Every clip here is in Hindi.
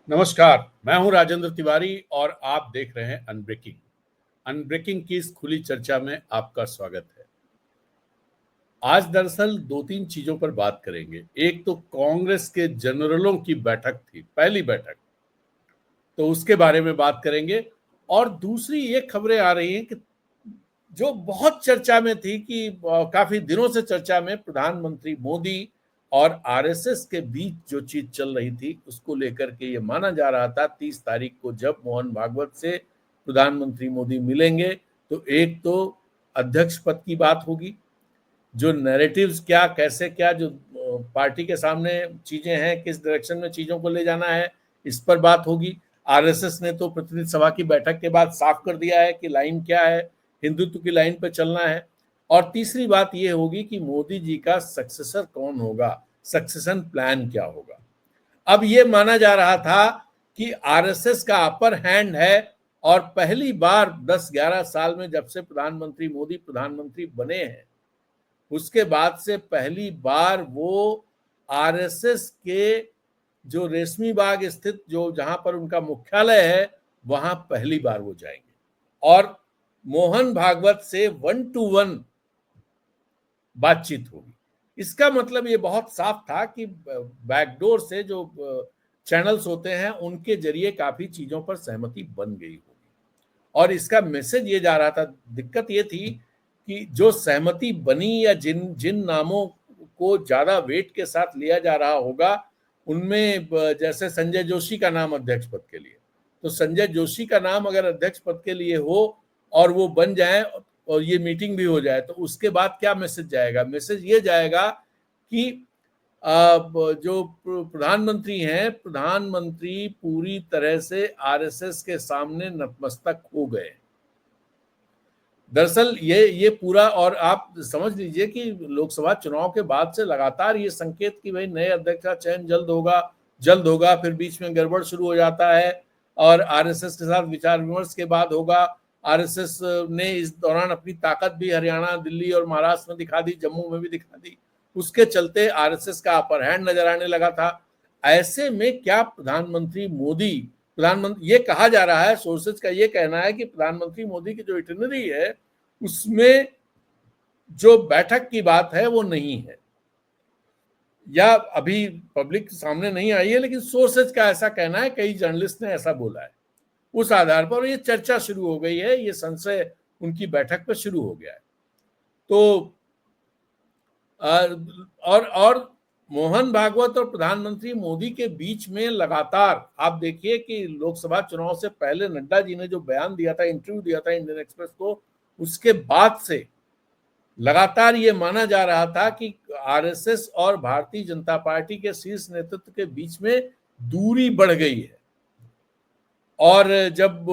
नमस्कार, मैं हूं राजेंद्र तिवारी और आप देख रहे हैं अनब्रेकिंग। अनब्रेकिंग की इस खुली चर्चा में आपका स्वागत है। आज दरअसल दो तीन चीजों पर बात करेंगे। एक तो कांग्रेस के जनरलों की बैठक थी, पहली बैठक, तो उसके बारे में बात करेंगे। और दूसरी ये खबरें आ रही हैं कि जो बहुत चर्चा में थी कि काफी दिनों से चर्चा में प्रधानमंत्री मोदी और आरएसएस के बीच जो चीज चल रही थी उसको लेकर के ये माना जा रहा था 30 तारीख को जब मोहन भागवत से प्रधानमंत्री मोदी मिलेंगे तो एक तो अध्यक्ष पद की बात होगी, जो नैरेटिव्स क्या कैसे क्या जो पार्टी के सामने चीजें हैं, किस डायरेक्शन में चीजों को ले जाना है, इस पर बात होगी। आरएसएस ने तो प्रतिनिधि सभा की बैठक के बाद साफ कर दिया है कि लाइन क्या है, हिंदुत्व की लाइन पर चलना है। और तीसरी बात यह होगी कि मोदी जी का सक्सेसर कौन होगा, सक्सेशन प्लान क्या होगा। अब ये माना जा रहा था कि आरएसएस का अपर हैंड है और पहली बार 10-11 साल में जब से प्रधानमंत्री मोदी प्रधानमंत्री बने हैं उसके बाद से पहली बार वो आरएसएस के जो रेशमी बाग स्थित जो जहां पर उनका मुख्यालय है वहां पहली बार वो जाएंगे और मोहन भागवत से 1-to-1 बातचीत होगी। इसका मतलब ये बहुत साफ था कि बैकडोर से जो चैनल्स होते हैं उनके जरिए काफी चीजों पर सहमति बन गई होगी और इसका मैसेज ये जा रहा था। दिक्कत ये थी कि जो सहमति बनी या जिन जिन नामों को ज्यादा वेट के साथ लिया जा रहा होगा उनमें जैसे संजय जोशी का नाम अध्यक्ष पद के लिए, तो संजय जोशी का नाम अगर अध्यक्ष पद के लिए हो और वो बन जाए और ये मीटिंग भी हो जाए तो उसके बाद क्या मैसेज जाएगा? मैसेज ये जाएगा कि जो प्रधानमंत्री हैं, प्रधानमंत्री पूरी तरह से आरएसएस के सामने नतमस्तक हो गए। दरअसल ये पूरा, और आप समझ लीजिए कि लोकसभा चुनाव के बाद से लगातार ये संकेत कि भाई नए अध्यक्ष का चयन जल्द होगा, फिर बीच में गड़बड़ शुरू हो जाता है और आरएसएस के साथ विचार विमर्श के बाद होगा। आरएसएस ने इस दौरान अपनी ताकत भी हरियाणा, दिल्ली और महाराष्ट्र में दिखा दी, जम्मू में भी दिखा दी। उसके चलते आरएसएस का अपर हैंड नजर आने लगा था। ऐसे में क्या प्रधानमंत्री ये कहा जा रहा है, सोर्सेज का ये कहना है कि प्रधानमंत्री मोदी की जो इटिनरी है उसमें जो बैठक की बात है वो नहीं है, या अभी पब्लिक सामने नहीं आई है, लेकिन सोर्सेज का ऐसा कहना है, कई जर्नलिस्ट ने ऐसा बोला है। उस आधार पर ये चर्चा शुरू हो गई है, ये संशय उनकी बैठक पर शुरू हो गया है। तो और मोहन भागवत और प्रधानमंत्री मोदी के बीच में लगातार आप देखिए कि लोकसभा चुनाव से पहले नड्डा जी ने जो बयान दिया था, इंटरव्यू दिया था इंडियन एक्सप्रेस को, उसके बाद से लगातार ये माना जा रहा था कि आरएसएस और भारतीय जनता पार्टी के शीर्ष नेतृत्व के बीच में दूरी बढ़ गई है। और जब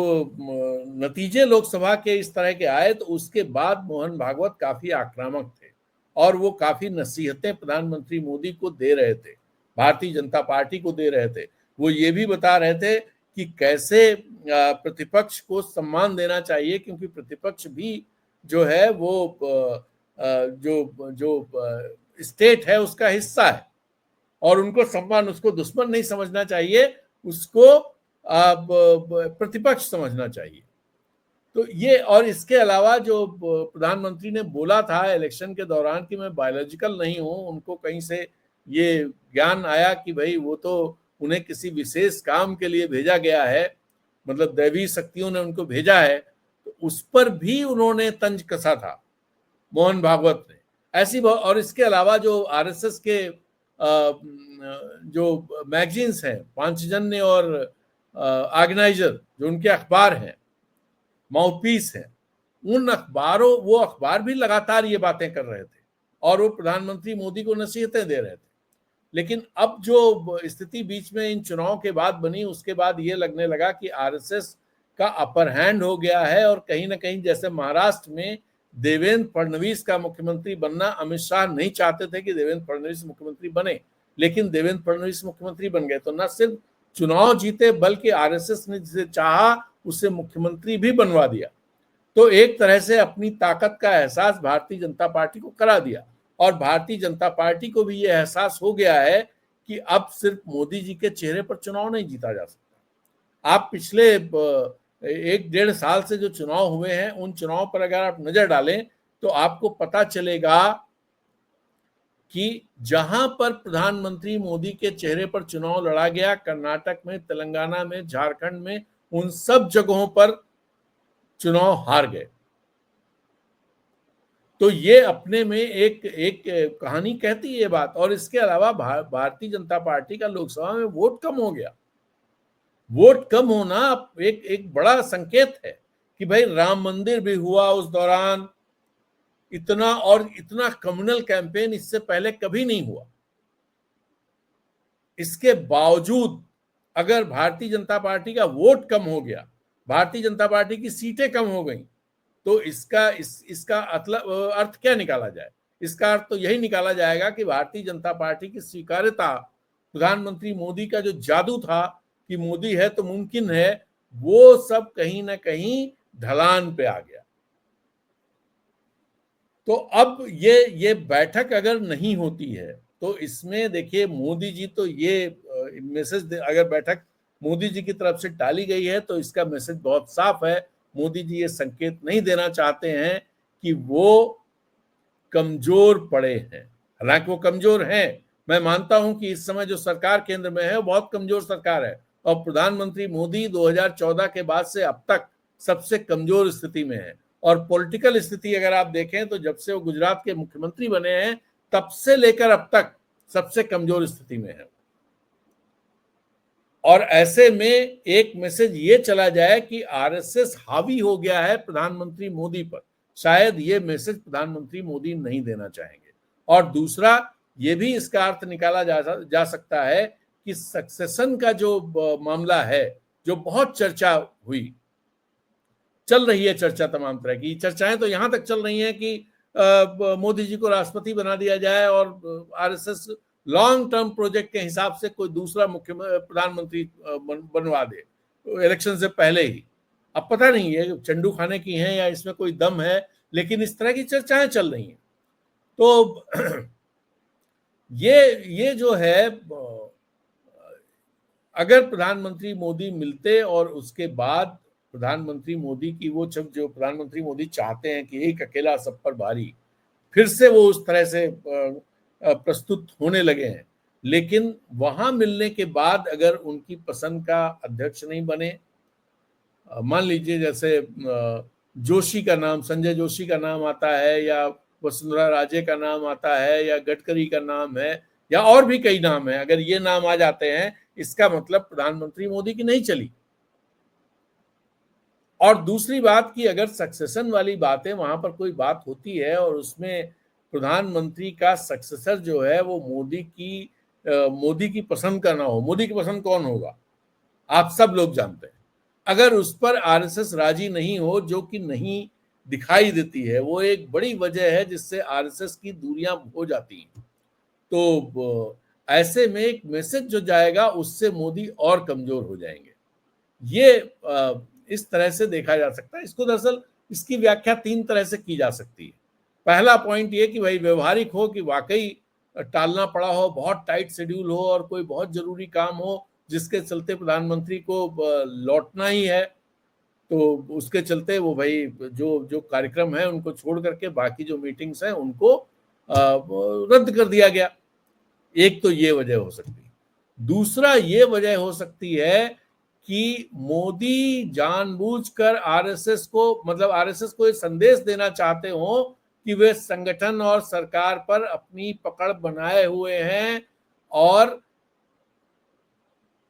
नतीजे लोकसभा के इस तरह के आए तो उसके बाद मोहन भागवत काफी आक्रामक थे और वो काफी नसीहतें प्रधानमंत्री मोदी को दे रहे थे, भारतीय जनता पार्टी को दे रहे थे। वो ये भी बता रहे थे कि कैसे प्रतिपक्ष को सम्मान देना चाहिए, क्योंकि प्रतिपक्ष भी जो है वो जो स्टेट है उसका हिस्सा है और उनको सम्मान, उसको दुश्मन नहीं समझना चाहिए, उसको प्रतिपक्ष समझना चाहिए। तो ये, और इसके अलावा जो प्रधानमंत्री ने बोला था इलेक्शन के दौरान कि मैं बायोलॉजिकल नहीं हूं, उनको कहीं से ये ज्ञान आया कि भाई वो तो उन्हें किसी विशेष काम के लिए भेजा गया है, मतलब दैवी शक्तियों ने उनको भेजा है, तो उस पर भी उन्होंने तंज कसा था मोहन भागवत ने। ऐसी और इसके अलावा जो आरएसएस के जो मैगजीन्स हैं, पांचजन्य और ऑर्गेनाइजर, जो उनके अखबार हैं, माउथपीस हैं, वो अखबार भी लगातार ये बातें कर रहे थे और वो प्रधानमंत्री मोदी को नसीहतें दे रहे थे। लेकिन अब जो स्थिति बीच में इन चुनाव के बाद बनी, उसके बाद ये लगने लगा कि आरएसएस का अपर हैंड हो गया है और कहीं ना कहीं, जैसे महाराष्ट्र में देवेंद्र फडणवीस का मुख्यमंत्री बनना, अमित शाह नहीं चाहते थे कि देवेंद्र फडणवीस मुख्यमंत्री बने, लेकिन देवेंद्र फडणवीस मुख्यमंत्री बन गए। तो न सिर्फ चुनाव जीते बल्कि आरएसएस ने जिसे चाहा उसे मुख्यमंत्री भी बनवा दिया। तो एक तरह से अपनी ताकत का एहसास भारतीय जनता पार्टी को करा दिया और भारतीय जनता पार्टी को भी यह एहसास हो गया है कि अब सिर्फ मोदी जी के चेहरे पर चुनाव नहीं जीता जा सकता। आप पिछले 1-1.5 साल से जो चुनाव हुए हैं उन चुनाव पर अगर आप नजर डालें तो आपको पता चलेगा कि जहां पर प्रधानमंत्री मोदी के चेहरे पर चुनाव लड़ा गया, कर्नाटक में, तेलंगाना में, झारखंड में, उन सब जगहों पर चुनाव हार गए। तो ये अपने में एक एक कहानी कहती है ये बात। और इसके अलावा भारतीय जनता पार्टी का लोकसभा में वोट कम हो गया। वोट कम होना एक एक बड़ा संकेत है कि भाई राम मंदिर भी हुआ उस दौरान, इतना और इतना कम्युनल कैंपेन इससे पहले कभी नहीं हुआ। इसके बावजूद अगर भारतीय जनता पार्टी का वोट कम हो गया, भारतीय जनता पार्टी की सीटें कम हो गई, तो इसका अर्थ क्या निकाला जाए? इसका अर्थ तो यही निकाला जाएगा कि भारतीय जनता पार्टी की स्वीकार्यता, प्रधानमंत्री मोदी का जो जादू था कि मोदी है तो मुमकिन है, वो सब कहीं ना कहीं ढलान पे आ गया। तो अब ये बैठक अगर नहीं होती है तो इसमें देखिए मोदी जी तो ये मैसेज, अगर बैठक मोदी जी की तरफ से टाली गई है तो इसका मैसेज बहुत साफ है। मोदी जी ये संकेत नहीं देना चाहते हैं कि वो कमजोर पड़े हैं। हालांकि वो कमजोर हैं, मैं मानता हूं कि इस समय जो सरकार केंद्र में है वो बहुत कमजोर सरकार है और प्रधानमंत्री मोदी 2014 के बाद से अब तक सबसे कमजोर स्थिति में है। और पॉलिटिकल स्थिति अगर आप देखें तो जब से वो गुजरात के मुख्यमंत्री बने हैं तब से लेकर अब तक सबसे कमजोर स्थिति में है। और ऐसे में एक मैसेज ये चला जाए कि आरएसएस हावी हो गया है प्रधानमंत्री मोदी पर, शायद ये मैसेज प्रधानमंत्री मोदी नहीं देना चाहेंगे। और दूसरा ये भी इसका अर्थ निकाला जा सकता है कि सक्सेशन का जो मामला है, जो बहुत चर्चा हुई, चल रही है चर्चा, तमाम तरह की चर्चाएं तो यहां तक चल रही हैं कि मोदी जी को राष्ट्रपति बना दिया जाए और आरएसएस लॉन्ग टर्म प्रोजेक्ट के हिसाब से कोई दूसरा प्रधानमंत्री बनवा दे इलेक्शन से पहले ही। अब पता नहीं है चंडू खाने की हैं या इसमें कोई दम है, लेकिन इस तरह की चर्चाएं चल रही हैं। तो ये जो है, अगर प्रधानमंत्री मोदी मिलते और उसके बाद प्रधानमंत्री मोदी की वो जो प्रधानमंत्री मोदी चाहते हैं कि एक अकेला सब पर भारी, फिर से वो उस तरह से प्रस्तुत होने लगे हैं, लेकिन वहां मिलने के बाद अगर उनकी पसंद का अध्यक्ष नहीं बने, मान लीजिए जैसे जोशी का नाम, संजय जोशी का नाम आता है या वसुंधरा राजे का नाम आता है या गडकरी का नाम है या और भी कई नाम है, अगर ये नाम आ जाते हैं इसका मतलब प्रधानमंत्री मोदी की नहीं चली। और दूसरी बात कि अगर सक्सेशन वाली बातें वहां पर कोई बात होती है और उसमें प्रधानमंत्री का सक्सेसर जो है वो मोदी की पसंद का ना हो, मोदी की पसंद कौन होगा आप सब लोग जानते हैं। अगर उस पर आरएसएस राजी नहीं हो, जो कि नहीं दिखाई देती है, वो एक बड़ी वजह है जिससे आरएसएस की दूरियां हो जाती हैं। तो ऐसे में एक मैसेज जो जाएगा उससे मोदी और कमजोर हो जाएंगे। ये इस तरह से देखा जा सकता है। इसको दरअसल इसकी व्याख्या 3 तरह से की जा सकती है। पहला पॉइंट ये कि भाई व्यवहारिक हो, कि वाकई टालना पड़ा हो, बहुत टाइट शेड्यूल हो और कोई बहुत जरूरी काम हो जिसके चलते प्रधानमंत्री को लौटना ही है, तो उसके चलते वो भाई जो जो कार्यक्रम है उनको छोड़ करके बाकी जो मीटिंग्स हैं उनको रद्द कर दिया गया। एक तो ये वजह हो सकती है। दूसरा ये वजह हो सकती है कि मोदी जानबूझकर आरएसएस को ये संदेश देना चाहते हो कि वे संगठन और सरकार पर अपनी पकड़ बनाए हुए हैं और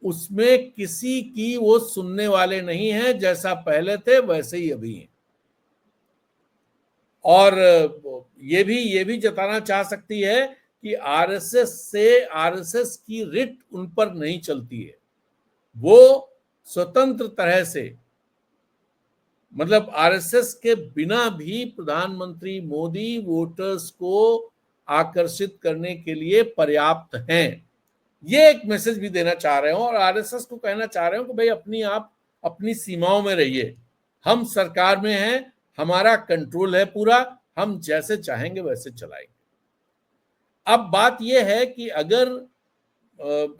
उसमें किसी की वो सुनने वाले नहीं हैं, जैसा पहले थे वैसे ही अभी हैं। और ये भी जताना चाह सकती है कि आरएसएस की रिट उन पर नहीं चलती है। वो स्वतंत्र तरह से, मतलब आरएसएस के बिना भी प्रधानमंत्री मोदी वोटर्स को आकर्षित करने के लिए पर्याप्त हैं। ये एक मैसेज भी देना चाह रहे हो और आरएसएस को कहना चाह रहे हो कि भाई आप अपनी सीमाओं में रहिए, हम सरकार में हैं, हमारा कंट्रोल है पूरा, हम जैसे चाहेंगे वैसे चलाएंगे। अब बात यह है कि अगर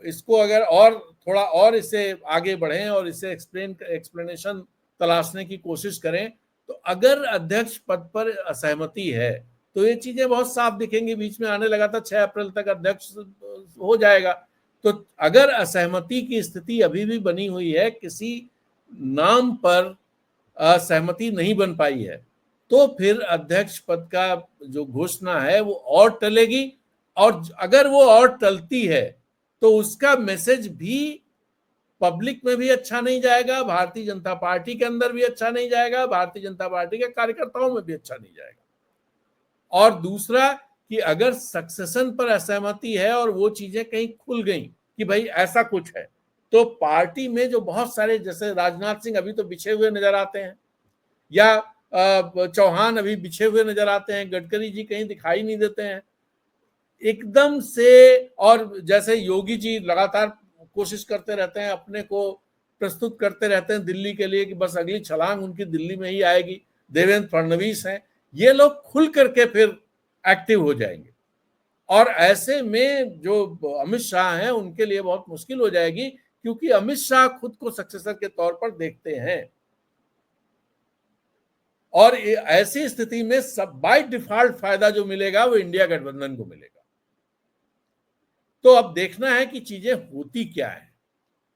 इसको अगर और थोड़ा और इसे आगे बढ़ें और इसे एक्सप्लेनेशन तलाशने की कोशिश करें, तो अगर अध्यक्ष पद पर असहमति है तो ये चीजें बहुत साफ दिखेंगी। बीच में आने लगा था 6 अप्रैल तक अध्यक्ष हो जाएगा, तो अगर असहमति की स्थिति अभी भी बनी हुई है, किसी नाम पर असहमति नहीं बन पाई है, तो फिर अध्यक्ष पद का जो घोषणा है वो और टलेगी, और अगर वो और टलती है तो उसका मैसेज भी पब्लिक में भी अच्छा नहीं जाएगा, भारतीय जनता पार्टी के अंदर भी अच्छा नहीं जाएगा, भारतीय जनता पार्टी के कार्यकर्ताओं में भी अच्छा नहीं जाएगा। और दूसरा कि अगर सक्सेशन पर असहमति है और वो चीजें कहीं खुल गई कि भाई ऐसा कुछ है, तो पार्टी में जो बहुत सारे, जैसे राजनाथ सिंह अभी तो बिछे हुए नजर आते हैं, या चौहान अभी बिछे हुए नजर आते हैं, गडकरी जी कहीं दिखाई नहीं देते हैं एकदम से, और जैसे योगी जी लगातार कोशिश करते रहते हैं, अपने को प्रस्तुत करते रहते हैं दिल्ली के लिए कि बस अगली छलांग उनकी दिल्ली में ही आएगी। देवेंद्र फडणवीस हैं, ये लोग खुल करके फिर एक्टिव हो जाएंगे, और ऐसे में जो अमित शाह हैं उनके लिए बहुत मुश्किल हो जाएगी, क्योंकि अमित शाह खुद को सक्सेसर के तौर पर देखते हैं, और ऐसी स्थिति में सब बाय डिफॉल्ट फायदा जो मिलेगा वो इंडिया गठबंधन को मिलेगा। तो अब देखना है कि चीजें होती क्या है,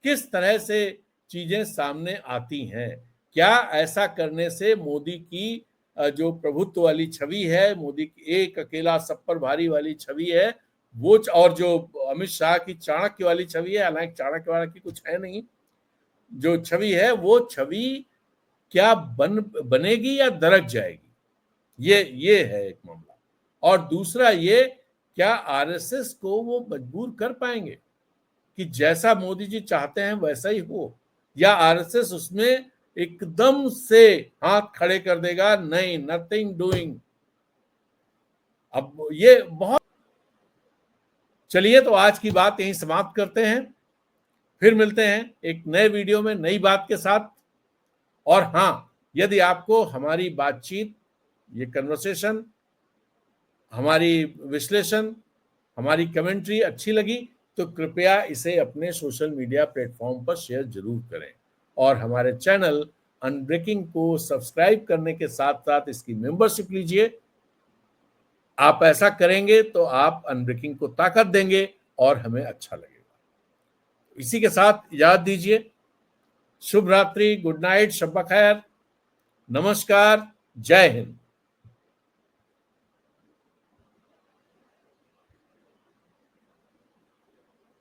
किस तरह से चीजें सामने आती हैं। क्या ऐसा करने से मोदी की जो प्रभुत्व वाली छवि है, मोदी की एक अकेला सब पर भारी वाली छवि है वो, और जो अमित शाह की चाणक्य वाली छवि है, हालांकि चाणक्य वाला की कुछ है नहीं, जो छवि है वो छवि क्या बनेगी या दरक जाएगी, ये है एक मामला। और दूसरा ये, क्या आरएसएस को वो मजबूर कर पाएंगे कि जैसा मोदी जी चाहते हैं वैसा ही हो, या आरएसएस उसमें एकदम से हाथ खड़े कर देगा, नहीं, नथिंग डूइंग। अब ये बहुत, चलिए तो आज की बात यहीं समाप्त करते हैं, फिर मिलते हैं एक नए वीडियो में नई बात के साथ। और हाँ, यदि आपको हमारी बातचीत, ये कन्वर्सेशन, हमारी विश्लेषण, हमारी कमेंट्री अच्छी लगी तो कृपया इसे अपने सोशल मीडिया प्लेटफॉर्म पर शेयर जरूर करें, और हमारे चैनल अनब्रेकिंग को सब्सक्राइब करने के साथ साथ इसकी मेंबरशिप लीजिए। आप ऐसा करेंगे तो आप अनब्रेकिंग को ताकत देंगे और हमें अच्छा लगेगा। इसी के साथ इजाजत दीजिए। शुभ रात्रि, गुड नाइट, शब्बा खैर, नमस्कार, जय हिंद।